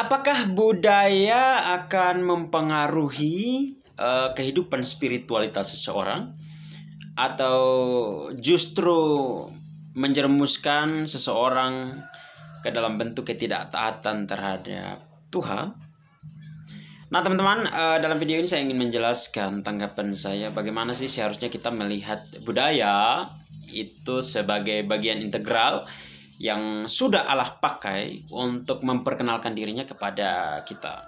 Apakah budaya akan mempengaruhi kehidupan spiritualitas seseorang, atau justru menjerumuskan seseorang ke dalam bentuk ketidaktaatan terhadap Tuhan? Nah teman-teman, dalam video ini saya ingin menjelaskan tanggapan saya bagaimana sih seharusnya kita melihat budaya itu sebagai bagian integral yang sudah Allah pakai untuk memperkenalkan dirinya kepada kita.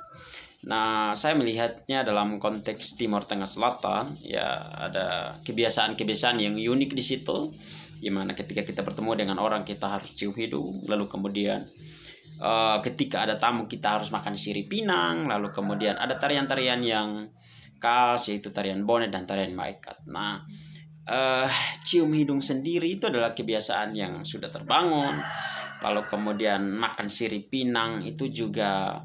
Nah, saya melihatnya dalam konteks Timur Tengah Selatan, ya ada kebiasaan-kebiasaan yang unik di situ, dimana ketika kita bertemu dengan orang kita harus cium hidung, lalu kemudian ketika ada tamu kita harus makan sirip pinang, lalu kemudian ada tarian-tarian yang khas yaitu tarian bonet dan tarian maikat. Nah, cium hidung sendiri itu adalah kebiasaan yang sudah terbangun. Lalu kemudian makan sirip pinang itu juga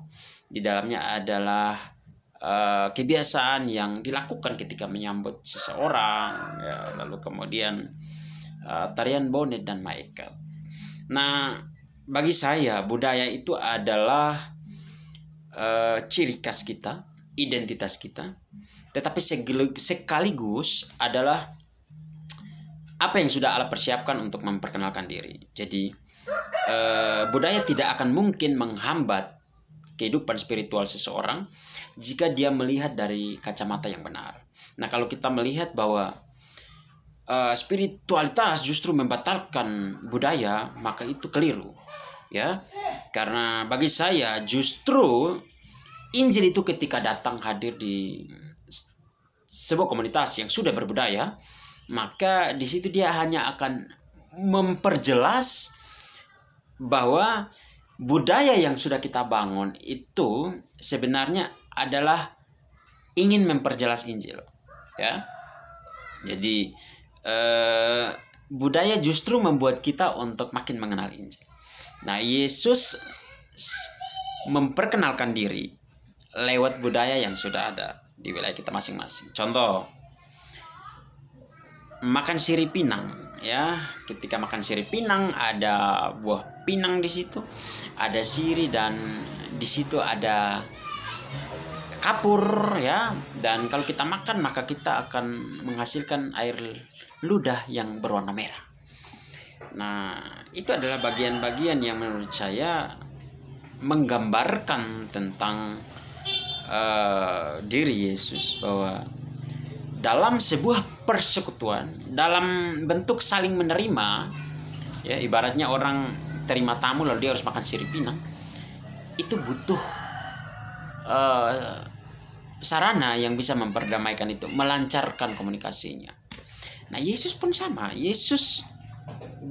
di dalamnya adalah kebiasaan yang dilakukan ketika menyambut seseorang, ya. Lalu kemudian tarian bonet dan maikat. Nah, bagi saya budaya itu adalah ciri khas kita, identitas kita, tetapi sekaligus adalah apa yang sudah Allah persiapkan untuk memperkenalkan diri. Jadi budaya tidak akan mungkin menghambat kehidupan spiritual seseorang jika dia melihat dari kacamata yang benar. Nah, kalau kita melihat bahwa spiritualitas justru membatalkan budaya, maka itu keliru, ya. Karena bagi saya justru Injil itu ketika datang hadir di sebuah komunitas yang sudah berbudaya, maka di situ dia hanya akan memperjelas bahwa budaya yang sudah kita bangun itu sebenarnya adalah ingin memperjelas Injil, ya. Jadi budaya justru membuat kita untuk makin mengenal Injil. Nah, Yesus memperkenalkan diri lewat budaya yang sudah ada di wilayah kita masing-masing. Contoh, makan sirip pinang, ya. Ketika makan sirip pinang ada buah pinang di situ, ada sirih, dan di situ ada kapur, ya. Dan kalau kita makan maka kita akan menghasilkan air ludah yang berwarna merah. Nah, itu adalah bagian-bagian yang menurut saya menggambarkan tentang diri Yesus, bahwa dalam sebuah persekutuan, dalam bentuk saling menerima, ya, ibaratnya orang terima tamu lalu dia harus makan sirip pinang, itu butuh sarana yang bisa memperdamaikan itu, melancarkan komunikasinya. Nah, Yesus pun sama. Yesus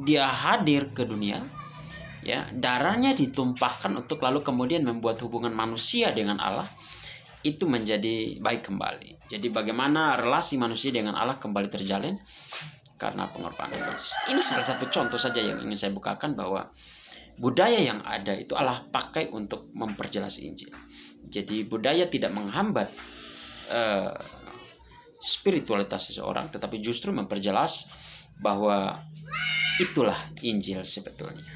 dia hadir ke dunia, ya, darahnya ditumpahkan untuk lalu kemudian membuat hubungan manusia dengan Allah itu menjadi baik kembali. Jadi bagaimana relasi manusia dengan Allah kembali terjalin karena pengorbanan Yesus. Ini salah satu contoh saja yang ingin saya bukakan, bahwa budaya yang ada itu Allah pakai untuk memperjelas Injil. Jadi budaya tidak menghambat spiritualitas seseorang, tetapi justru memperjelas bahwa itulah Injil sebetulnya.